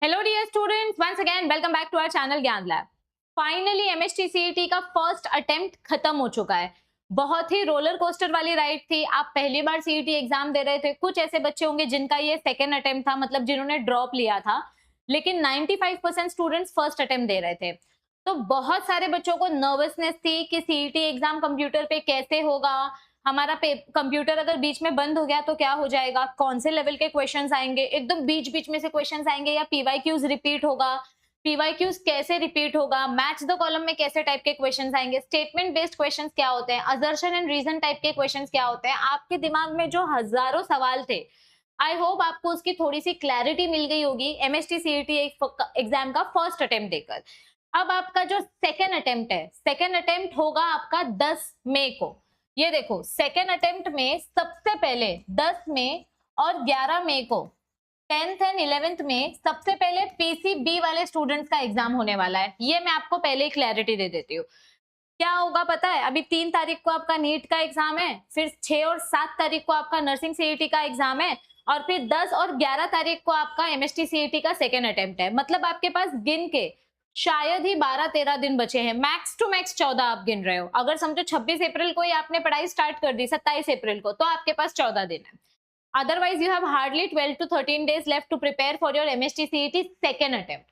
Hello dear students, once again welcome back to our channel Gyan lab. Finally MST CET का first attempt खत्म हो चुका है। बहुत ही रोलर कोस्टर वाली राइड थी। आप पहली बार सीईटी एग्जाम दे रहे थे। कुछ ऐसे बच्चे होंगे जिनका ये सेकेंड अटेम्प्ट था, मतलब जिन्होंने ड्रॉप लिया था, लेकिन 95% स्टूडेंट्स फर्स्ट अटेम्प्ट दे रहे थे। तो बहुत सारे बच्चों को नर्वसनेस थी कि सीईटी एग्जाम कंप्यूटर पे कैसे होगा, हमारा कंप्यूटर अगर बीच में बंद हो गया तो क्या हो जाएगा, कौन से लेवल के क्वेश्चंस आएंगे, एकदम बीच बीच में से क्वेश्चंस आएंगे या पीवाईक्यूज रिपीट होगा, पीवाईक्यूज कैसे रिपीट होगा, मैच द कॉलम में कैसे टाइप के क्वेश्चंस आएंगे, स्टेटमेंट बेस्ड क्वेश्चंस क्या होते हैं, असर्शन एंड रीजन टाइप के क्वेश्चंस क्या होते हैं। आपके दिमाग में जो हजारों सवाल थे, आई होप आपको उसकी थोड़ी सी क्लैरिटी मिल गई होगी एमएसटी सीईटी एग्जाम का फर्स्ट अटेम्प्ट देकर। अब आपका जो सेकेंड अटेम्प्ट है, सेकेंड अटेम्प्ट होगा आपका 10 मई को। ये देखो, सेकेंड अटेम्प्ट में सबसे पहले 10 मई और 11 मई को 10th एंड 11th में सबसे पहले पीसीबी वाले स्टूडेंट्स का एग्जाम होने वाला है। ये मैं आपको पहले ही क्लैरिटी दे देती हूँ। क्या होगा पता है, अभी 3 तारीख को आपका नीट का एग्जाम है, फिर 6 और 7 तारीख को आपका नर्सिंग सीईटी का एग्जाम है, और फिर 10 और 11 तारीख को आपका एमएसटी सीईटी का सेकेंड अटेम्प्ट है। मतलब आपके पास गिन के शायद ही 12-13 दिन बचे हैं, मैक्स टू मैक्स 14 आप गिन रहे हो। अगर समझो 26 अप्रैल को ही आपने पढ़ाई स्टार्ट कर दी, 27 अप्रैल को, तो आपके पास 14 दिन है। Otherwise you have hardly 12 to 13 days left to prepare for your MST CET second attempt.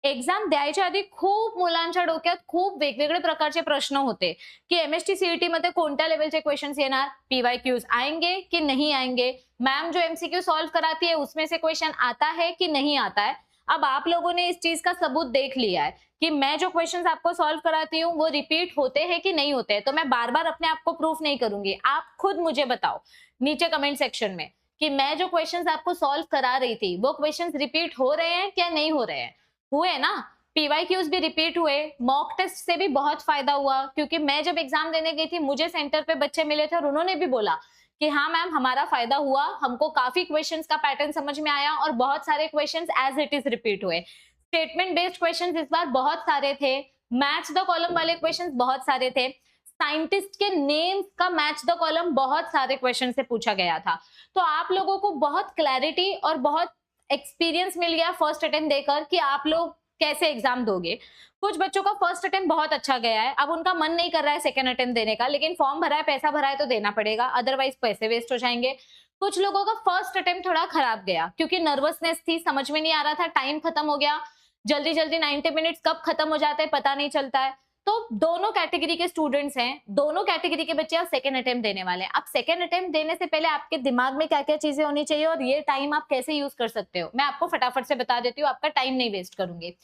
Exam द्यायच्या आधी खूप मुलांच्या डोक्यात खूप वेगवेगळे प्रकारचे प्रश्न होते की एमएसटी सीईटी मध्ये कोणत्या लेवलचे क्वेश्चंस येणार, पीवाईक्यूज आएंगे कि नहीं आएंगे, मैम जो एमसीक्यू सॉल्व कराती है उसमें से क्वेश्चन आता है कि नहीं आता है। अब आप लोगों ने इस चीज का सबूत देख लिया है कि मैं जो क्वेश्चंस आपको सॉल्व कराती हूँ वो रिपीट होते हैं कि नहीं होते हैं। तो मैं बार बार अपने आप को प्रूफ नहीं करूंगी, आप खुद मुझे बताओ नीचे कमेंट सेक्शन में कि मैं जो क्वेश्चंस आपको सॉल्व करा रही थी वो क्वेश्चंस रिपीट हो रहे हैं क्या नहीं हो रहे हैं। हुए ना, पीवाईक्यूज भी रिपीट हुए, मॉक टेस्ट से भी बहुत फायदा हुआ, क्योंकि मैं जब एग्जाम देने गई थी मुझे सेंटर पे बच्चे मिले थे और उन्होंने भी बोला कि हाँ मैम हमारा फायदा हुआ, हमको काफी क्वेश्चंस का पैटर्न समझ में आया और बहुत सारे questions as it is repeat हुए। स्टेटमेंट बेस्ड क्वेश्चंस इस बार बहुत सारे थे, मैच द कॉलम वाले क्वेश्चंस बहुत सारे थे, साइंटिस्ट के नेम्स का मैच द कॉलम बहुत सारे क्वेश्चन से पूछा गया था। तो आप लोगों को बहुत क्लैरिटी और बहुत एक्सपीरियंस मिल गया फर्स्ट अटेम्प्ट देकर कि आप लोग कैसे एग्जाम दोगे। कुछ बच्चों का फर्स्ट अटेम्प्ट बहुत अच्छा गया है, अब उनका मन नहीं कर रहा है सेकंड अटेम्प्ट देने का, लेकिन फॉर्म भरा है, पैसा भरा है तो देना पड़ेगा, अदरवाइज पैसे वेस्ट हो जाएंगे। कुछ लोगों का फर्स्ट अटेम्प्ट थोड़ा खराब गया क्योंकि नर्वसनेस थी, समझ में नहीं आ रहा था, टाइम खत्म हो गया, जल्दी जल्दी 90 मिनट्स कब खत्म हो जाते हैं पता नहीं चलता है। तो दोनों कैटेगरी के स्टूडेंट्स हैं, दोनों कैटेगरी के बच्चे आप सेकंड अटेम्प्ट देने वाले हैं। अब सेकंड अटेम्प्ट देने से पहले आपके दिमाग में क्या क्या चीजें होनी चाहिए और ये टाइम आप कैसे यूज कर सकते हो, मैं आपको फटाफट से बता देती हूँ, आपका टाइम नहीं वेस्ट करूंगी।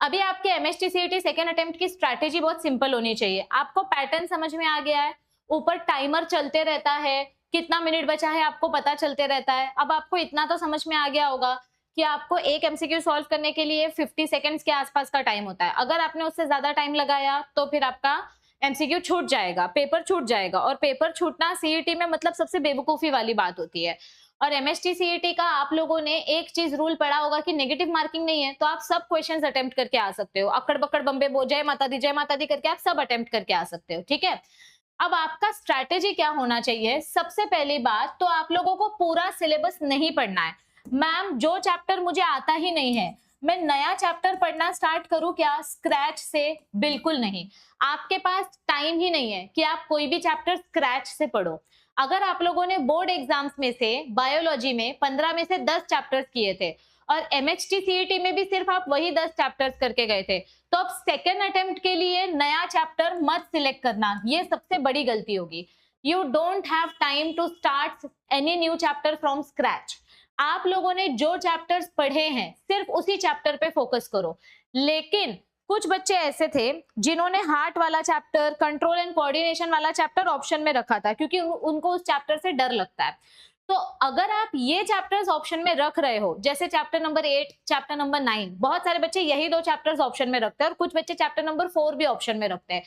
अभी आपके एमएसटी सीईटी सेकंड अटेम्प्ट की स्ट्रैटेजी बहुत सिंपल होनी चाहिए। आपको पैटर्न समझ में आ गया है, ऊपर टाइमर चलते रहता है, कितना मिनट बचा है आपको पता चलते रहता है। अब आपको इतना तो समझ में आ गया होगा कि आपको एक एमसीक्यू सॉल्व करने के लिए 50 सेकंड्स के आसपास का टाइम होता है। अगर आपने उससे ज्यादा टाइम लगाया तो फिर आपका एमसीक्यू छूट जाएगा, पेपर छूट जाएगा, और पेपर छूटना सीईटी में मतलब सबसे बेवकूफी वाली बात होती है। और एमएसटी सीईटी का आप लोगों ने एक चीज रूल पढ़ा होगा कि नेगेटिव मार्किंग नहीं है, तो आप सब क्वेश्चंस अटेम्प्ट करके आ सकते हो, अकड़ बकड़ बम्बे बो जय माता दी करके आप सब अटेम्प्ट करके आ सकते हो, ठीक है। अब आपका स्ट्रैटेजी क्या होना चाहिए, सबसे पहली बात तो आप लोगों को पूरा सिलेबस नहीं पढ़ना है। मैम जो चैप्टर मुझे आता ही नहीं है मैं नया चैप्टर पढ़ना स्टार्ट करूं क्या स्क्रैच से, बिल्कुल नहीं। आपके पास टाइम ही नहीं है कि आप कोई भी चैप्टर स्क्रैच से पढ़ो। अगर आप लोगों ने बोर्ड एग्जाम्स में से बायोलॉजी में 15 में से 10 चैप्टर्स किए थे और एमएचटी सीईटी में भी सिर्फ आप वही 10 चैप्टर्स करके गए थे, तो अब सेकेंड अटेम्प्ट के लिए नया चैप्टर मत सिलेक्ट करना, ये सबसे बड़ी गलती होगी। You don't have time to start any new chapter from scratch. आप लोगों ने जो चैप्टर्स पढ़े हैं सिर्फ उसी चैप्टर पे फोकस करो। लेकिन कुछ बच्चे ऐसे थे जिन्होंने हार्ट वाला चैप्टर, कंट्रोल एंड कोऑर्डिनेशन वाला चैप्टर ऑप्शन में रखा था क्योंकि उनको उस चैप्टर से डर लगता है। तो अगर आप ये चैप्टर्स ऑप्शन में रख रहे हो, जैसे चैप्टर नंबर 8, चैप्टर नंबर 9, बहुत सारे बच्चे यही 2 चैप्टर्स ऑप्शन में रखते हैं और कुछ बच्चे चैप्टर नंबर 4 भी ऑप्शन में रखते हैं,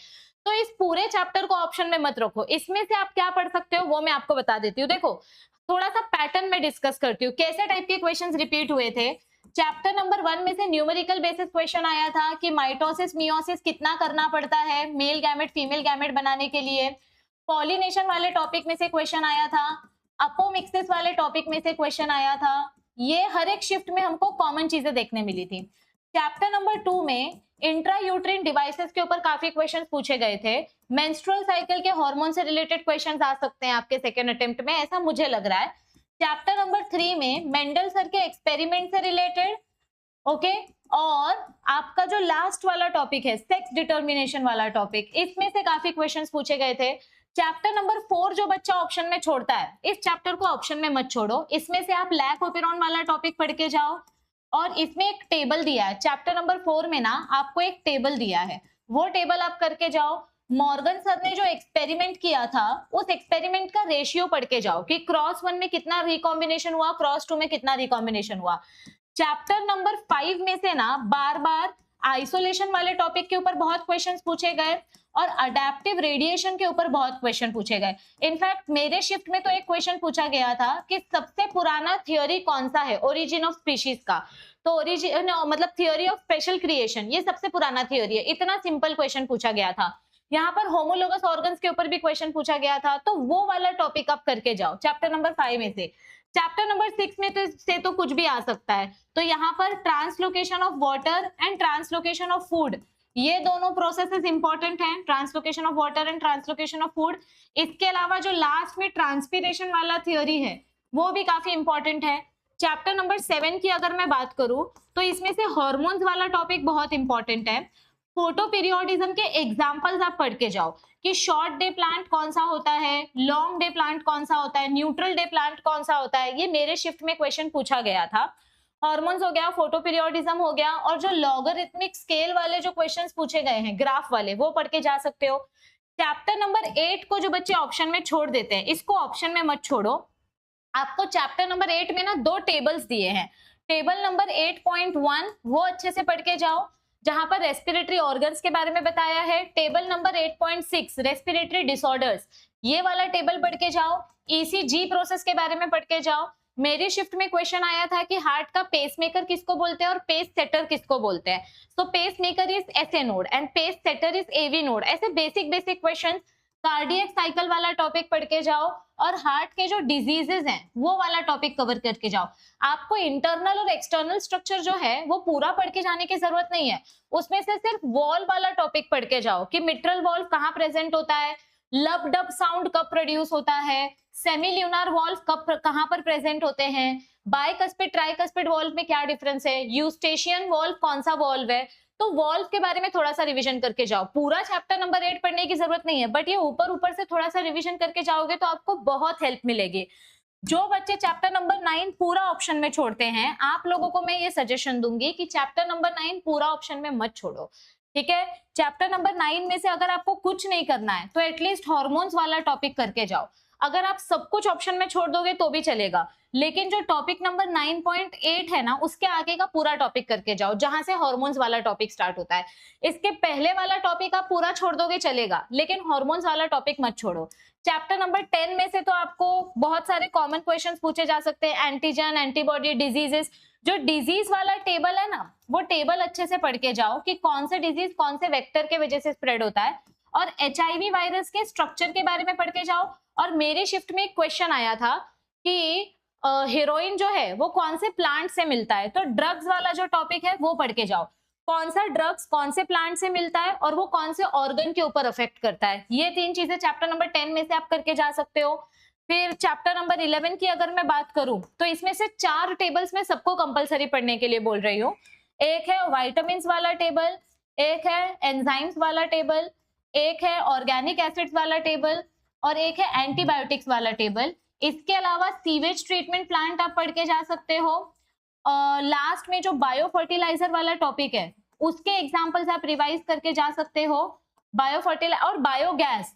तो इस पूरे चैप्टर को ऑप्शन में मत रखो। इसमें से आप क्या पढ़ सकते हो वो मैं आपको बता देती हूँ। देखो, थोड़ा सा पैटर्न में डिस्कस करती हूँ, कैसे टाइप के क्वेश्चंस रिपीट हुए थे। चैप्टर नंबर 1 में से न्यूमेरिकल बेसिस क्वेश्चन आया था कि माइटोसिस मियोसिस कितना करना पड़ता है मेल गैमेट फीमेल गैमेट बनाने के लिए। पॉलिनेशन वाले टॉपिक में से क्वेश्चन आया था, अपोमिक्सिस वाले टॉपिक में से क्वेश्चन आया था, ये हर एक शिफ्ट में हमको कॉमन चीजें देखने मिली थी। चैप्टर नंबर 2 में इंट्रा यूट्रिन डिवाइसेस के ऊपर काफी क्वेश्चंस पूछे गए थे। मेंस्ट्रुअल साइकिल के हार्मोन से रिलेटेड क्वेश्चंस आ सकते हैं आपके सेकेंड अटेम्प्ट में, ऐसा मुझे लग रहा है। चैप्टर नंबर 3 में मेंडल सर के एक्सपेरिमेंट से रिलेटेड, ओके, और आपका जो लास्ट वाला टॉपिक है सेक्स डिटर्मिनेशन वाला टॉपिक, इसमें से काफी क्वेश्चंस पूछे गए थे। चैप्टर नंबर 4 जो बच्चा ऑप्शन में छोड़ता है, इस चैप्टर को ऑप्शन में मत छोड़ो, इसमें से आप लैक ओपेरॉन वाला टॉपिक पढ़ के जाओ। और इसमें एक टेबल दिया है चैप्टर नंबर 4 में ना, आपको एक टेबल दिया है, वो टेबल आप करके जाओ। मॉर्गन सर ने जो एक्सपेरिमेंट किया था उस एक्सपेरिमेंट का रेशियो पढ़ के जाओ कि क्रॉस 1 में कितना रिकॉम्बिनेशन हुआ, क्रॉस 2 में कितना रिकॉम्बिनेशन हुआ। चैप्टर नंबर 5 में से ना बार बार आइसोलेशन वाले टॉपिक के ऊपर बहुत क्वेश्चंस पूछे गए और अडेप्टिव रेडिएशन के ऊपर बहुत क्वेश्चन पूछे गए। इनफैक्ट मेरे शिफ्ट में तो एक क्वेश्चन पूछा गया था कि सबसे पुराना थियोरी कौन सा है ओरिजिन ऑफ स्पीशीज का, तो ओरिजिन मतलब थियोरी ऑफ स्पेशल क्रिएशन, ये सबसे पुराना थियोरी है। इतना सिंपल क्वेश्चन पूछा गया था। यहाँ पर होमोलोगस ऑर्गन्स के ऊपर भी क्वेश्चन पूछा गया था, तो वो वाला टॉपिक आप करके जाओ चैप्टर नंबर 5 में से। चैप्टर नंबर 6 में तो कुछ भी आ सकता है, तो यहाँ पर translocation of water and translocation of food, ये दोनों प्रोसेसेस इंपॉर्टेंट हैं, translocation of water and translocation of food. इसके अलावा जो लास्ट में ट्रांसपीरेशन वाला थ्योरी है वो भी काफी इंपॉर्टेंट है। चैप्टर नंबर 7 की अगर मैं बात करूं तो इसमें से हार्मोन्स वाला टॉपिक बहुत इंपॉर्टेंट है। फोटो पीरियोडिज्म के एग्जांपल्स आप पढ़ के जाओ कि शॉर्ट डे प्लांट कौन सा होता है, लॉन्ग डे प्लांट कौन सा होता है, न्यूट्रल डे प्लांट कौन सा होता है, ये मेरे शिफ्ट में क्वेश्चन पूछा गया था। हार्मोन्स हो गया, फोटो पीरियोडिज्म हो गया, और जो लॉगरिथमिक स्केल वाले जो क्वेश्चंस पूछे गए हैं ग्राफ वाले, वो पढ़ के जा सकते हो। चैप्टर नंबर 8 को जो बच्चे ऑप्शन में छोड़ देते हैं, इसको ऑप्शन में मत छोड़ो। आपको चैप्टर नंबर 8 में ना 2 टेबल्स दिए हैं। टेबल नंबर 8.1 वो अच्छे से पढ़ के जाओ, जहां पर रेस्पिरेटरी ऑर्गन्स के बारे में बताया है। टेबल नंबर 8.6 रेस्पिरेटरी डिसऑर्डर्स, ये वाला टेबल पढ़ के जाओ। ईसीजी प्रोसेस के बारे में पढ़ के जाओ। मेरी शिफ्ट में क्वेश्चन आया था कि हार्ट का पेसमेकर किसको बोलते हैं और पेस सेटर किसको बोलते हैं। तो pacemaker is SA node and pace setter is AV node. ऐसे बेसिक क्वेश्चन। कार्डियक साइकिल वाला टॉपिक पढ़ के जाओ और हार्ट के जो डिजीजेस हैं वो वाला टॉपिक कवर करके जाओ। आपको इंटरनल और एक्सटर्नल स्ट्रक्चर जो है वो पूरा पढ़ के जाने की जरूरत नहीं है, उसमें से सिर्फ वॉल्व वाला टॉपिक पढ़ के जाओ कि मिट्रल वॉल्व कहाँ प्रेजेंट होता है, लब डब साउंड कब प्रोड्यूस होता है, सेमील्यूनर वॉल्व कब कहाँ पर प्रेजेंट होते हैं, बाइकस्पिड ट्राइकस्पिड वॉल्व में क्या डिफरेंस है, यूस्टेशियन वॉल्व कौन सा वॉल्व है। तो वॉल्व के बारे में थोड़ा सा रिवीजन करके जाओ। पूरा चैप्टर नंबर 8 पढ़ने की जरूरत नहीं है, बट ये ऊपर ऊपर से थोड़ा सा रिवीजन करके जाओगे तो आपको बहुत हेल्प मिलेगी। जो बच्चे चैप्टर नंबर 9 पूरा ऑप्शन में छोड़ते हैं, आप लोगों को मैं ये सजेशन दूंगी कि चैप्टर नंबर 9 पूरा ऑप्शन में मत छोड़ो, ठीक है। चैप्टर नंबर 9 में से अगर आपको कुछ नहीं करना है तो एटलीस्ट हार्मोन्स वाला टॉपिक करके जाओ। अगर आप सब कुछ ऑप्शन में छोड़ दोगे तो भी चलेगा, लेकिन जो टॉपिक नंबर 9.8 है ना, उसके आगे का पूरा टॉपिक करके जाओ, जहां से हार्मोन्स वाला टॉपिक स्टार्ट होता है। इसके पहले वाला टॉपिक आप पूरा छोड़ दोगे चलेगा, लेकिन हार्मोन्स वाला टॉपिक मत छोड़ो। चैप्टर नंबर 10 में से तो आपको बहुत सारे कॉमन क्वेश्चंस पूछे जा सकते हैं, एंटीजन, एंटीबॉडी, डिजीजेस। जो डिजीज वाला टेबल है ना, वो टेबल अच्छे से पढ़ के जाओ कि कौन से डिजीज कौन से वेक्टर के वजह से स्प्रेड होता है, और एचआईवी वायरस के स्ट्रक्चर के बारे में पढ़ के जाओ। और मेरे शिफ्ट में एक क्वेश्चन आया था कि हेरोइन जो है वो कौन से प्लांट से मिलता है, तो ड्रग्स वाला जो टॉपिक है वो पढ़ के जाओ, कौन सा ड्रग्स कौन से प्लांट से मिलता है और वो कौन से ऑर्गन के ऊपर अफेक्ट करता है। ये 3 चीजें चैप्टर नंबर 10 में से आप करके जा सकते हो। फिर चैप्टर नंबर 11 की अगर मैं बात करूं तो इसमें से 4 टेबल्स में सबको कंपलसरी पढ़ने के लिए बोल रही हूँ। एक है वाइटामिन वाला टेबल, एक है एंजाइम्स वाला टेबल, एक है ऑर्गेनिक एसिड्स वाला टेबल, और एक है एंटीबायोटिक्स वाला टेबल। इसके अलावा सीवेज ट्रीटमेंट प्लांट आप पढ़ के जा सकते हो। लास्ट में जो बायो फर्टिलाइजर वाला टॉपिक है उसके एग्जांपल्स आप रिवाइज करके जा सकते हो। बायो फर्टिलाइजर और बायोगैस,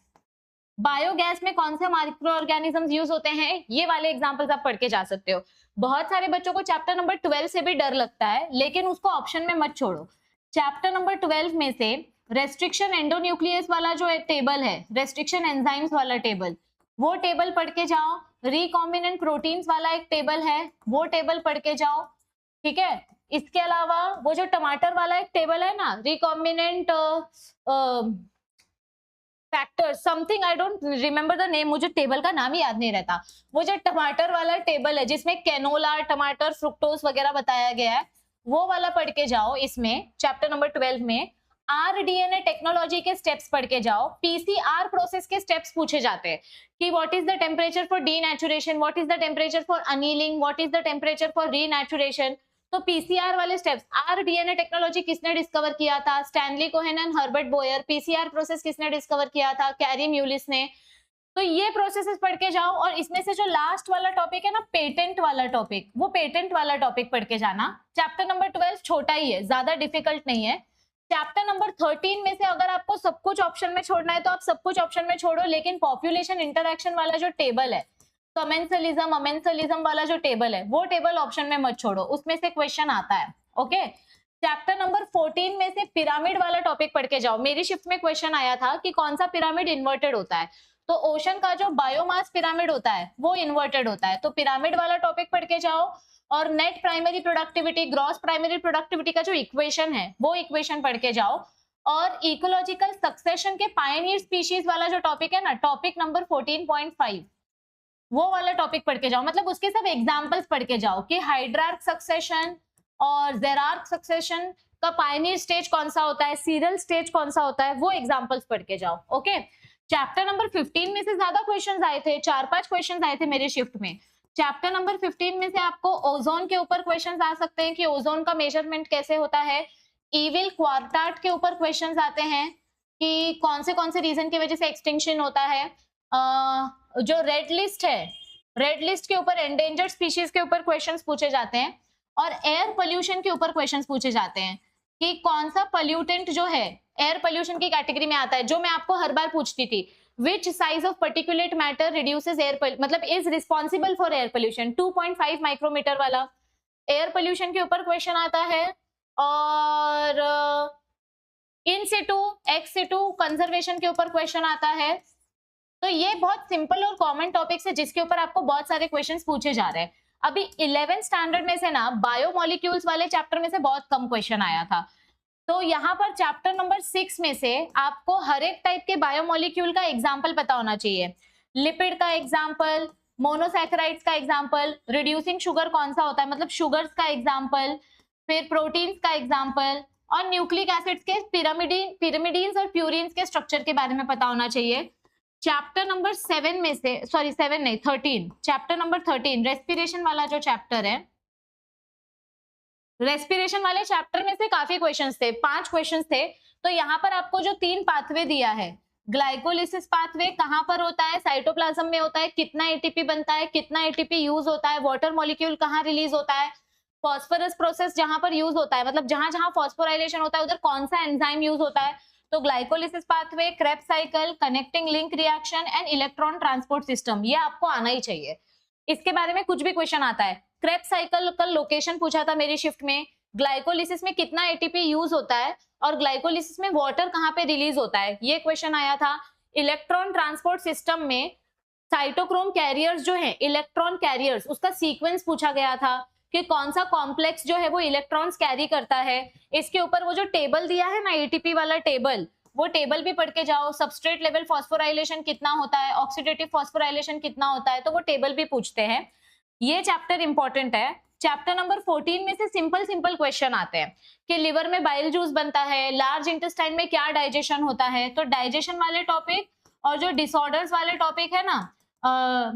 बायोगैस में कौन से माइक्रो ऑर्गेनिजम्स यूज होते हैं, ये वाले एग्जांपल्स आप पढ़ के जा सकते हो। बहुत सारे बच्चों को चैप्टर नंबर 12 से भी डर लगता है, लेकिन उसको ऑप्शन में मत छोड़ो। चैप्टर नंबर 12 में से रेस्ट्रिक्शन एंडोन्यूक्लियस वाला जो टेबल है, रेस्ट्रिक्शन एंजाइम्स वाला टेबल, वो टेबल पढ़ के जाओ। रिकॉम्बिनेंट प्रोटीन्स वाला एक टेबल है, वो टेबल पढ़ के जाओ, ठीक है। इसके अलावा वो जो टमाटर वाला एक टेबल है ना, recombinant factor something, I don't remember the name, मुझे टेबल का नाम ही याद नहीं रहता। वो जो टमाटर वाला टेबल है जिसमें कैनोला, टमाटर, फ्रुक्टोज वगैरह बताया गया है, वो वाला पढ़ के जाओ। इसमें चैप्टर नंबर 12 में आरडीएनए टेक्नोलॉजी के स्टेप्स पढ़ के जाओ। पीसीआर प्रोसेस के स्टेप्स पूछे जाते हैं कि what is the temperature for denaturation, what is the temperature for annealing, what is the temperature for renaturation. तो पीसीआर वाले स्टेप्स, आरडीएनए टेक्नोलॉजी किसने डिस्कवर किया था? Stanley Cohen and Herbert Boyer. PCR process किसने डिस्कवर किया था? कैरी म्यूलिस ने। तो ये प्रोसेसेस पढ़ के जाओ। और इसमें से जो लास्ट वाला टॉपिक है ना, पेटेंट वाला टॉपिक, वो पेटेंट वाला टॉपिक पढ़ के जाना। चैप्टर नंबर 12 छोटा ही है, ज्यादा डिफिकल्ट नहीं है। चैप्टर नंबर 13 में से अगर आपको सब कुछ ऑप्शन में छोड़ना है तो आप सब कुछ ऑप्शन में छोड़ो, लेकिन पॉपुलेशन इंटरैक्शन वाला जो टेबल है, कमेंसलिज्म अमेंसलिज्म वाला जो टेबल है, वो टेबल ऑप्शन में मत छोड़ो, उसमें से क्वेश्चन आता है। ओके, चैप्टर नंबर 14 में से पिरामिड वाला टॉपिक पढ़ के जाओ। मेरी शिफ्ट में क्वेश्चन आया था कि कौन सा पिरामिड इन्वर्टेड होता है, तो ओशन का जो बायोमास पिरामिड होता है वो इन्वर्टेड होता है। तो पिरामिड वाला टॉपिक पढ़ के जाओ। और net primary productivity, gross primary productivity का जो इक्वेशन है वो इक्वेशन पढ़ के जाओ। और इकोलॉजिकल सक्सेशन के पायनियर स्पीशीज वाला जो टॉपिक है ना, टॉपिक नंबर 14.5, वो वाला टॉपिक पढ़ के जाओ। मतलब उसके सब एग्जांपल्स पढ़ के जाओ कि हाइड्रार्क सक्सेशन और जेरार्क सक्सेशन का पायनियर स्टेज कौन सा होता है, सीरियल स्टेज कौन सा होता है, वो एग्जांपल्स पढ़ के जाओ। ओके, चैप्टर नंबर 15 में से ज्यादा क्वेश्चंस आए थे, 4-5 क्वेश्चंस आए थे मेरे शिफ्ट में। चैप्टर नंबर 15 में से आपको ओजोन के ऊपर क्वेश्चंस आ सकते हैं कि ओजोन का मेजरमेंट कैसे होता है। इविल क्वार्टाट के ऊपर क्वेश्चंस आते हैं कि कौन से रीजन की वजह से एक्सटिंक्शन होता है। जो रेड लिस्ट है, रेड लिस्ट के ऊपर एंडेंजर्ड स्पीशीज के ऊपर क्वेश्चंस पूछे जाते हैं। और एयर पोल्यूशन के ऊपर क्वेश्चंस पूछे जाते हैं कि कौन सा पोल्यूटेंट जो है एयर पोल्यूशन की कैटेगरी में आता है, जो मैं आपको हर बार पूछती थी, which size of particulate matter reduces air मतलब is responsible for air pollution, 2.5 micrometer वाला एयर पोल्यूशन के ऊपर क्वेश्चन आता है। और इन सिटू एक्स सिटू कंजर्वेशन के ऊपर क्वेश्चन आता है। तो ये बहुत सिंपल और कॉमन टॉपिक्स है जिसके ऊपर आपको बहुत सारे क्वेश्चंस पूछे जा रहे हैं। अभी 11th स्टैंडर्ड में से ना बायोमोलिक्यूल्स वाले चैप्टर में से बहुत कम क्वेश्चन आया था। तो यहाँ पर चैप्टर नंबर 6 में से आपको हर एक टाइप के बायोमोलिक्यूल का एग्जाम्पल पता होना चाहिए। लिपिड का एग्जाम्पल, मोनोसैकेराइड्स का एग्जाम्पल, रिड्यूसिंग शुगर कौन सा होता है मतलब शुगर्स का एग्जाम्पल, फिर प्रोटीन्स का एग्जाम्पल, और न्यूक्लिक एसिड्स के पिरामिडीन्स और प्यूरिन्स के स्ट्रक्चर के बारे में पता होना चाहिए। चैप्टर नंबर 7 में से 13, चैप्टर नंबर 13 रेस्पिरेशन वाला जो चैप्टर है, रेस्पिरेशन वाले चैप्टर में से काफी क्वेश्चंस थे, 5 क्वेश्चंस थे। तो यहाँ पर आपको जो 3 पाथवे दिया है, ग्लाइकोलिसिस पाथवे कहाँ पर होता है, साइटोप्लाज्म में होता है, कितना एटीपी बनता है, कितना एटीपी यूज होता है, वाटर मॉलिक्यूल कहाँ रिलीज होता है, फॉस्फोरस प्रोसेस जहां पर यूज होता है मतलब जहां जहां फॉस्फोराइलेशन होता है उधर कौन सा एंजाइम यूज होता है। तो glycolysis pathway, Krebs cycle, connecting link reaction and electron transport system, ये आपको आना ही चाहिए। इसके बारे में कुछ भी क्वेश्चन आता है। क्रेब्स साइकिल का लोकेशन पूछा था मेरी शिफ्ट में, ग्लाइकोलिसिस में कितना एटीपी यूज होता है और ग्लाइकोलिसिस में वाटर कहाँ पे रिलीज होता है, ये क्वेश्चन आया था। इलेक्ट्रॉन ट्रांसपोर्ट सिस्टम में साइटोक्रोम कैरियर्स जो है, इलेक्ट्रॉन कैरियर्स, उसका सीक्वेंस पूछा गया था कि कौन सा कॉम्प्लेक्स जो है वो इलेक्ट्रॉन्स कैरी करता है। इसके ऊपर वो जो टेबल दिया है ना एटीपी वाला टेबल, वो टेबल भी पढ़ के जाओ। सबस्ट्रेट लेवल फॉस्फोराइलेशन कितना होता है, ऑक्सीडेटिव फॉस्फोराइलेशन कितना होता है, तो वो टेबल भी पूछते हैं। ये चैप्टर इंपॉर्टेंट है। चैप्टर नंबर 14 में से सिंपल क्वेश्चन आते हैं कि लिवर में बाइल जूस बनता है, लार्ज इंटेस्टाइन में क्या डाइजेशन होता है। तो डाइजेशन वाले टॉपिक और जो डिसऑर्डर्स वाले टॉपिक है ना,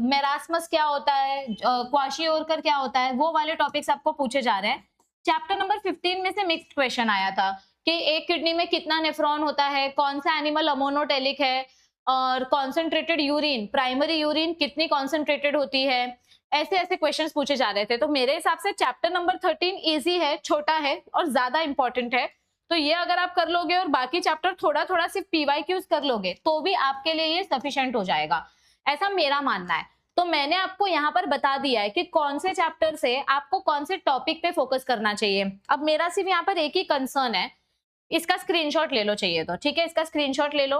मेरास्मस क्या होता है, क्वाशियोरकर क्या होता है, वो वाले टॉपिक्स आपको पूछे जा रहे हैं। चैप्टर नंबर 15 में से मिक्स्ड क्वेश्चन आया था कि एक किडनी में कितना नेफ्रॉन होता है, कौन सा एनिमल अमोनोटेलिक है, और कॉन्सेंट्रेटेड यूरिन, प्राइमरी यूरिन कितनी कॉन्सेंट्रेटेड होती है। ऐसे क्वेश्चंस पूछे जा रहे थे। तो मेरे हिसाब से चैप्टर नंबर 13 इजी है, छोटा है और ज्यादा इंपॉर्टेंट है। तो ये अगर आप कर लोगे और बाकी चैप्टर थोड़ा सिर्फ पीवाईक्यूज कर लोगे तो भी आपके लिए ये सफिशिएंट हो जाएगा, ऐसा मेरा मानना है। तो मैंने आपको यहाँ पर बता दिया है कि कौन से चैप्टर से आपको कौन से टॉपिक पे फोकस करना चाहिए। अब मेरा सिर्फ यहाँ पर एक ही कंसर्न है, इसका स्क्रीनशॉट ले लो चाहिए तो, ठीक है, इसका स्क्रीनशॉट ले लो।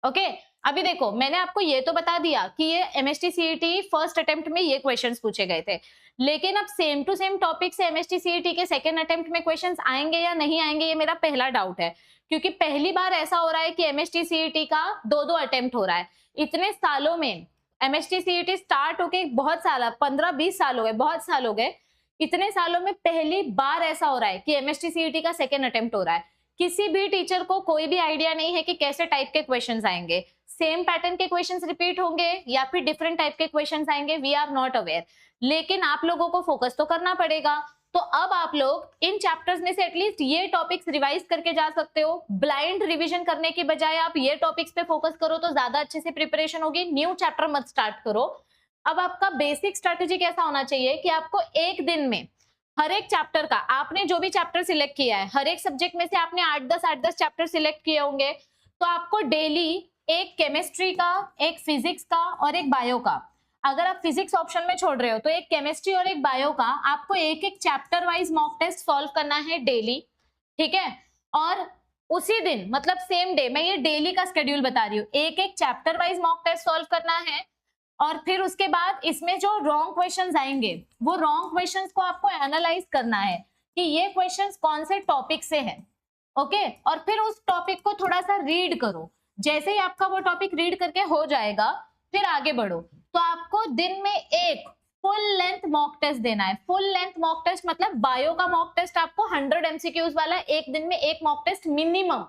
ओके, अभी देखो, मैंने आपको ये तो बता दिया कि ये एमएसटी सीईटी फर्स्ट अटेम्प्ट में ये क्वेश्चंस पूछे गए थे, लेकिन अब सेम टू सेम टॉपिक से एमएसटी सीईटी के सेकंड अटेम्प्ट में क्वेश्चंस आएंगे या नहीं आएंगे, ये मेरा पहला डाउट है, क्योंकि पहली बार ऐसा हो रहा है कि एमएसटी सीईटी का 2-2 अटेम्प्ट हो रहा है। इतने सालों में एमएसटी सीईटी स्टार्ट होके बहुत साल, 15-20 साल हो गए, बहुत साल हो गए, इतने सालों में पहली बार ऐसा हो रहा है कि एमएसटी सीईटी का सेकंड अटेम्प्ट हो रहा है। किसी भी टीचर को कोई भी आइडिया नहीं है कि कैसे टाइप के क्वेश्चंस आएंगे, सेम पैटर्न के क्वेश्चंस रिपीट होंगे या फिर डिफरेंट टाइप के क्वेश्चंस आएंगे, वी आर नॉट अवेयर। लेकिन आप लोगों को फोकस तो करना पड़ेगा। तो अब आप लोग इन चैप्टर्स में से एटलीस्ट ये टॉपिक्स रिवाइज करके जा सकते हो। ब्लाइंड रिवीजन करने की बजाय आप ये टॉपिक्स पे फोकस करो तो ज्यादा अच्छे से प्रिपरेशन होगी। न्यू चैप्टर मत स्टार्ट करो। अब आपका बेसिक स्ट्रेटेजी कैसा होना चाहिए कि आपको एक दिन में हर एक चैप्टर का, आपने जो भी चैप्टर सिलेक्ट किया है, हर एक सब्जेक्ट में से आपने 8-10 चैप्टर सिलेक्ट किए होंगे, तो आपको डेली एक केमिस्ट्री का, एक फिजिक्स का और एक बायो का, अगर आप फिजिक्स ऑप्शन में छोड़ रहे हो तो एक केमिस्ट्री और एक बायो का आपको एक एक chapter wise mock test solve करना है डेली, ठीक है। और उसी दिन, मतलब सेम डे, मैं ये डेली का शेड्यूल बता रही हूँ, एक एक chapter wise mock test solve करना है। और फिर उसके बाद इसमें जो रॉन्ग क्वेश्चंस आएंगे, वो रॉन्ग क्वेश्चंस को आपको एनालाइज करना है कि ये क्वेश्चंस कौन से टॉपिक से है, ओके। और फिर उस टॉपिक को थोड़ा सा रीड करो। जैसे ही आपका वो टॉपिक रीड करके हो जाएगा, फिर आगे बढ़ो। तो आपको दिन में एक फुल लेंथ मॉक टेस्ट देना है। फुल लेंथ मॉक टेस्ट मतलब बायो का मॉक टेस्ट आपको 100 एमसीक्यूज वाला, एक दिन में एक मॉक टेस्ट मिनिमम।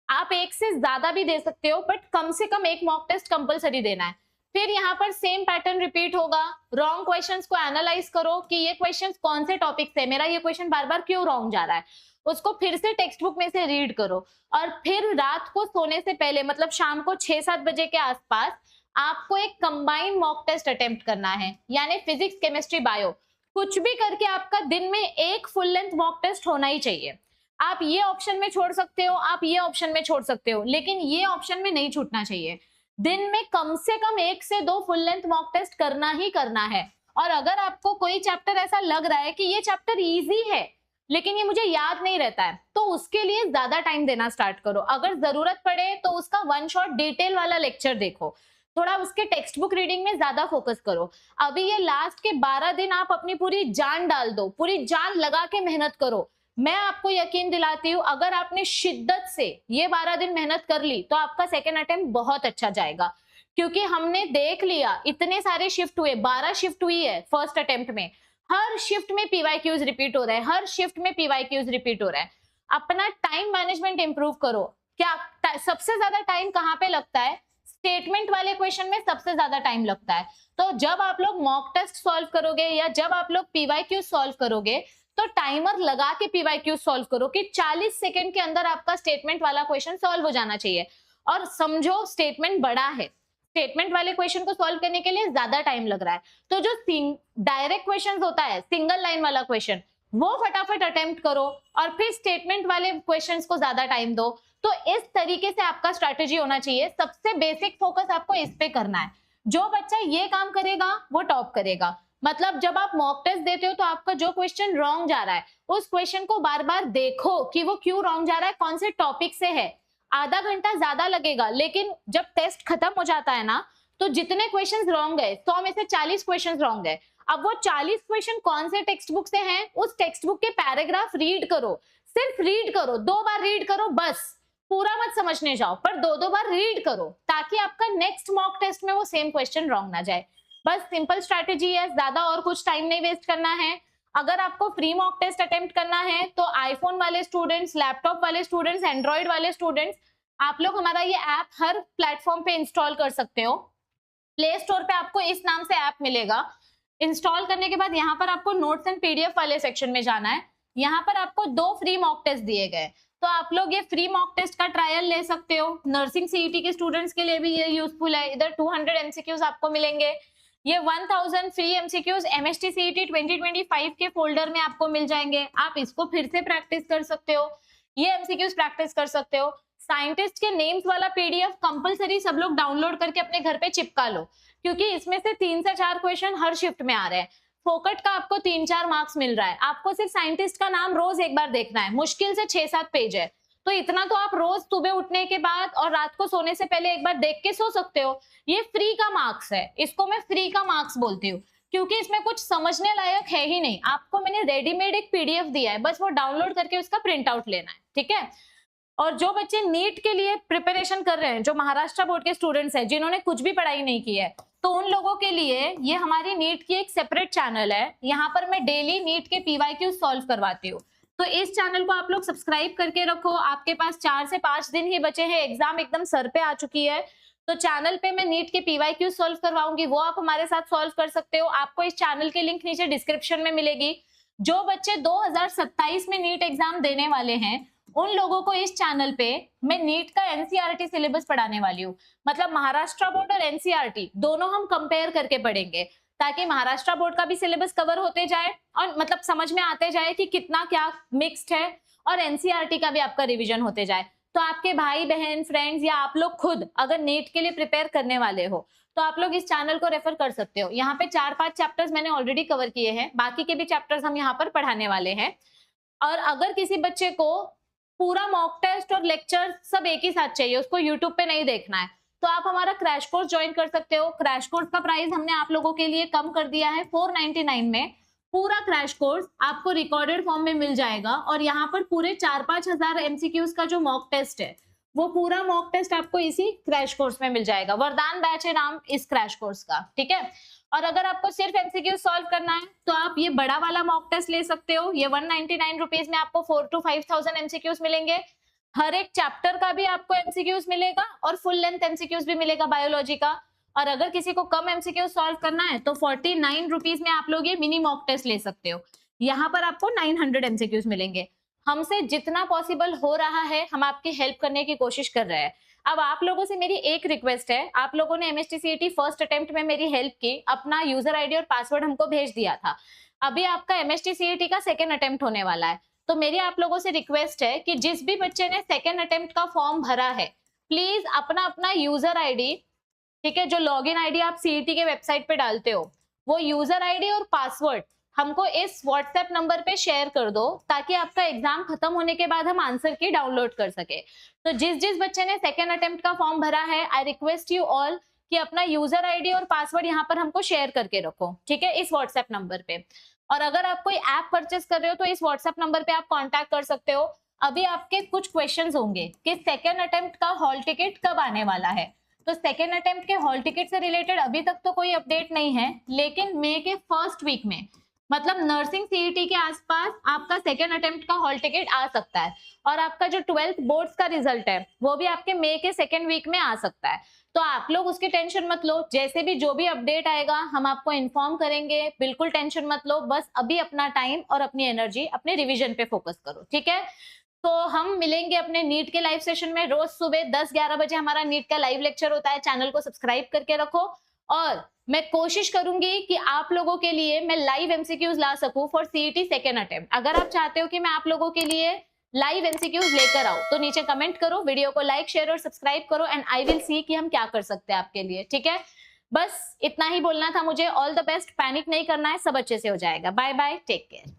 आप एक से ज्यादा भी दे सकते हो, बट कम से कम एक मॉक टेस्ट कंपलसरी देना है। फिर यहाँ पर सेम पैटर्न रिपीट होगा। रॉन्ग क्वेश्चंस को एनालाइज करो कि ये क्वेश्चंस कौन से टॉपिक से, मेरा ये क्वेश्चन बार बार क्यों रॉन्ग जा रहा है, उसको फिर से टेक्स्ट बुक में से रीड करो। और फिर रात को सोने से पहले, मतलब शाम को 6-7 बजे के आसपास, आपको एक कंबाइंड मॉक टेस्ट अटेम्प्ट करना है, यानी फिजिक्स, केमिस्ट्री, बायो, कुछ भी करके आपका दिन में एक फुल लेंथ मॉक टेस्ट होना ही चाहिए। आप ये ऑप्शन में छोड़ सकते हो, आप ये ऑप्शन में छोड़ सकते हो, लेकिन ये ऑप्शन में नहीं छूटना चाहिए। दिन में कम से कम 1 से 2 फुल लेंथ मॉक टेस्ट करना ही करना है। और अगर आपको कोई चैप्टर ऐसा लग रहा है कि ये चैप्टर इजी है लेकिन ये मुझे याद नहीं रहता है, तो उसके लिए ज्यादा टाइम देना स्टार्ट करो। अगर जरूरत पड़े तो उसका वन शॉट डिटेल वाला लेक्चर देखो, थोड़ा उसके टेक्स्ट बुक रीडिंग में ज्यादा फोकस करो। अभी ये लास्ट के 12 दिन आप अपनी पूरी जान डाल दो, पूरी जान लगा के मेहनत करो। मैं आपको यकीन दिलाती हूँ, अगर आपने शिद्दत से ये 12 दिन मेहनत कर ली तो आपका सेकेंड अटेम्प्ट बहुत अच्छा जाएगा। क्योंकि हमने देख लिया, इतने सारे शिफ्ट हुए, 12 शिफ्ट हुई है फर्स्ट अटेम्प्ट में, हर शिफ्ट में पीवाईक्यूज रिपीट हो रहा है, हर शिफ्ट में पीवाईक्यूज रिपीट हो रहा है। अपना टाइम मैनेजमेंट इंप्रूव करो। क्या सबसे ज्यादा टाइम कहाँ पे लगता है? स्टेटमेंट वाले क्वेश्चन में सबसे ज्यादा टाइम लगता है। तो जब आप लोग मॉक टेस्ट सॉल्व करोगे या जब आप लोग पीवाईक्यू सॉल्व करोगे, तो टाइमर लगा के पीवाईक्यू सॉल्व करो कि 40 सेकंड के अंदर आपका स्टेटमेंट वाला क्वेश्चन सॉल्व हो जाना चाहिए। और समझो स्टेटमेंट बड़ा है, स्टेटमेंट वाले क्वेश्चन को सॉल्व करने के लिए ज्यादा टाइम लग रहा है, तो जो डायरेक्ट क्वेश्चन होता है, सिंगल लाइन वाला क्वेश्चन, वो फटाफट अटेम्प्ट करो और फिर स्टेटमेंट वाले क्वेश्चंस को ज्यादा टाइम दो। तो इस तरीके से आपका स्ट्रैटेजी होना चाहिए। सबसे बेसिक फोकस आपको इस पे करना है। जो बच्चा ये काम करेगा वो टॉप करेगा। मतलब जब आप मॉक टेस्ट देते हो तो आपका जो क्वेश्चन रॉन्ग जा रहा है, उस क्वेश्चन को बार बार देखो कि वो क्यों रॉन्ग जा रहा है, कौन से टॉपिक से है। आधा घंटा ज्यादा लगेगा, लेकिन जब टेस्ट खत्म हो जाता है ना, तो जितने क्वेश्चंस रॉन्ग है, 100 में से 40 क्वेश्चंस रॉन्ग है। अब वो 40 क्वेश्चन कौन से टेक्स्ट बुक से हैं, उस टेक्स्ट बुक के पैराग्राफ रीड करो, सिर्फ रीड करो, 2 बार रीड करो, बस पूरा मत समझने जाओ, पर 2-2 बार रीड करो, ताकि आपका नेक्स्ट मॉक टेस्ट में वो सेम क्वेश्चन रॉन्ग ना जाए। बस सिंपल स्ट्रैटेजी है, ज्यादा और कुछ टाइम नहीं वेस्ट करना है। अगर आपको फ्री मॉक टेस्ट अटेम्प्ट करना है तो आईफोन वाले स्टूडेंट्स, लैपटॉप वाले स्टूडेंट्स, एंड्रॉइड वाले स्टूडेंट्स, आप लोग हमारा ये ऐप हर प्लेटफॉर्म पे इंस्टॉल कर सकते हो। प्ले स्टोर पे आपको इस नाम से ऐप मिलेगा। इंस्टॉल करने के बाद यहाँ पर आपको नोट्स एंड पीडीएफ वाले सेक्शन में जाना है। यहाँ पर आपको 2 फ्री मॉक टेस्ट दिए गए, तो आप लोग ये फ्री मॉक टेस्ट का ट्रायल ले सकते हो। नर्सिंग सीईटी के स्टूडेंट्स के लिए भी ये यूजफुल है। इधर 200 एमसीक्यूज आपको मिलेंगे। ये 1000 फ्री एमसीक्यूज एमएसटी सीईटी 2025 के फोल्डर में आपको मिल जाएंगे। आप इसको फिर से प्रैक्टिस कर सकते हो, ये एमसीक्यूज प्रैक्टिस कर सकते हो। साइंटिस्ट के नेम्स वाला पीडीएफ कंपलसरी सब लोग डाउनलोड करके अपने घर पे चिपका लो, क्योंकि इसमें से 3 से 4 क्वेश्चन हर शिफ्ट में आ रहे हैं। फोकट का आपको 3-4 मार्क्स मिल रहा है। आपको सिर्फ साइंटिस्ट का नाम रोज एक बार देखना है, मुश्किल से 6-7 पेज है, तो इतना तो आप रोज सुबह उठने के बाद और रात को सोने से पहले एक बार देख के सो सकते हो। ये फ्री का मार्क्स है, इसको मैं फ्री का मार्क्स बोलती हूँ, क्योंकि इसमें कुछ समझने लायक है ही नहीं। आपको मैंने रेडीमेड एक पीडीएफ दिया है, बस वो डाउनलोड करके उसका प्रिंट आउट लेना है, ठीक है। और जो बच्चे नीट के लिए प्रिपरेशन कर रहे हैं, जो महाराष्ट्र बोर्ड के स्टूडेंट्स हैं, जिन्होंने कुछ भी पढ़ाई नहीं की है, तो उन लोगों के लिए ये हमारी नीट की एक सेपरेट चैनल है। यहाँ पर मैं डेली नीट के PYQ सॉल्व करवाती हूँ, तो इस चैनल को आप लोग सब्सक्राइब करके रखो। आपके पास 4 से 5 दिन ही बचे हैं, एग्जाम एकदम सर पे आ चुकी है, तो चैनल पे मैं नीट के PYQ सॉल्व करवाऊंगी, वो आप हमारे साथ सॉल्व कर सकते हो। आपको इस चैनल की लिंक नीचे डिस्क्रिप्शन में मिलेगी। जो बच्चे 2027 में नीट एग्जाम देने वाले हैं, उन लोगों को इस चैनल पे मैं नीट का NCERT सिलेबस पढ़ाने वाली हूँ। मतलब महाराष्ट्र बोर्ड और NCERT दोनों हम कंपेयर करके पढ़ेंगे, ताकि महाराष्ट्र बोर्ड का भी सिलेबस कवर होते जाए और मतलब समझ में आते जाए कि कितना क्या मिक्स्ड है, और NCERT का भी आपका रिवीजन होते जाए। तो आपके भाई बहन फ्रेंड्स या आप लोग खुद अगर नीट के लिए प्रिपेयर करने वाले हो, तो आप लोग इस चैनल को रेफर कर सकते हो। यहाँ पे 4-5 चैप्टर्स मैंने ऑलरेडी कवर किए हैं, बाकी के भी चैप्टर्स हम यहाँ पर पढ़ाने वाले हैं। और अगर किसी बच्चे को पूरा मॉक टेस्ट और लेक्चर सब एक ही साथ चाहिए, उसको यूट्यूब पे नहीं देखना है, तो आप हमारा क्रैश कोर्स ज्वाइन कर सकते हो। क्रैश कोर्स का प्राइस हमने आप लोगों के लिए कम कर दिया है, 499 में पूरा क्रैश कोर्स आपको रिकॉर्डेड फॉर्म में मिल जाएगा। और यहाँ पर पूरे 4-5 हजार MCQs का जो मॉक टेस्ट है, वो पूरा मॉक टेस्ट आपको इसी क्रैश कोर्स में मिल जाएगा। वरदान बैच है नाम इस क्रैश कोर्स का, ठीक है। और अगर आपको सिर्फ MCQ सॉल्व करना है, तो आप ये बड़ा वाला मॉक टेस्ट ले सकते हो। ये 199 रुपीज में आपको 4 to 5000 MCQs मिलेंगे। हर एक चैप्टर का भी आपको MCQs मिलेगा और फुल लेंथ MCQs भी मिलेगा बायोलॉजी का। और अगर किसी को कम MCQ सॉल्व करना है, तो 49 रुपीज में आप लोग ये मिनी मॉक टेस्ट ले सकते हो। यहाँ पर आपको 900 MCQs मिलेंगे। हमसे जितना पॉसिबल हो रहा है, हम आपकी हेल्प करने की कोशिश कर रहे हैं। अब आप लोगों से मेरी एक रिक्वेस्ट है, आप लोगों ने MSTCET फर्स्ट अटेम्प्ट में मेरी हेल्प की, अपना यूजर आईडी और पासवर्ड हमको भेज दिया था। अभी आपका MSTCET का सेकेंड अटेम्प्ट होने वाला है, तो मेरी आप लोगों से रिक्वेस्ट है कि जिस भी बच्चे ने सेकेंड अटेम्प्ट का फॉर्म भरा है, प्लीज अपना अपना यूजर आईडी, ठीक है, जो लॉगिन आईडी आप CET के वेबसाइट पे डालते हो, वो यूजर आईडी और पासवर्ड हमको इस व्हाट्सएप नंबर पे शेयर कर दो, ताकि आपका एग्जाम खत्म होने के बाद हम आंसर की डाउनलोड कर सके। तो जिस बच्चे ने सेकेंड अटेम्प्ट का फॉर्म भरा है, आई रिक्वेस्ट यू ऑल कि अपना यूजर आईडी और पासवर्ड यहाँ पर हमको शेयर करके रखो, ठीक है, इस व्हाट्सएप नंबर पे। और अगर आप कोई ऐप परचेस कर रहे हो, तो इस व्हाट्सएप नंबर पे आप कॉन्टैक्ट कर सकते हो। अभी आपके कुछ क्वेश्चंस होंगे कि सेकेंड अटेम्प्ट का हॉल टिकट कब आने वाला है। तो सेकेंड अटेम्प्ट के हॉल टिकट से रिलेटेड अभी तक तो कोई अपडेट नहीं है, लेकिन मई के फर्स्ट वीक में, मतलब नर्सिंग CET के आसपास आपका सेकेंड अटेम्प्ट का हॉल टिकट आ सकता है। और आपका जो 12th बोर्ड्स का रिजल्ट है, वो भी आपके मई के सेकेंड वीक में आ सकता है। तो आप लोग उसकी टेंशन मत लो, जैसे भी जो भी अपडेट आएगा हम आपको इन्फॉर्म करेंगे, बिल्कुल टेंशन मत लो। बस अभी अपना टाइम और अपनी एनर्जी अपने रिविजन पे फोकस करो, ठीक है। तो हम मिलेंगे अपने नीट के लाइव सेशन में। रोज सुबह 10-11 बजे हमारा नीट का लाइव लेक्चर होता है। चैनल को सब्सक्राइब करके रखो, और मैं कोशिश करूंगी कि आप लोगों के लिए मैं लाइव MCQs ला सकूं फॉर CET सेकेंड अटेम्प्ट। अगर आप चाहते हो कि मैं आप लोगों के लिए लाइव MCQs लेकर आऊं, तो नीचे कमेंट करो, वीडियो को लाइक शेयर और सब्सक्राइब करो, एंड आई विल सी कि हम क्या कर सकते हैं आपके लिए, ठीक है। बस इतना ही बोलना था मुझे। ऑल द बेस्ट, पैनिक नहीं करना है, सब अच्छे से हो जाएगा। Bye bye, take care.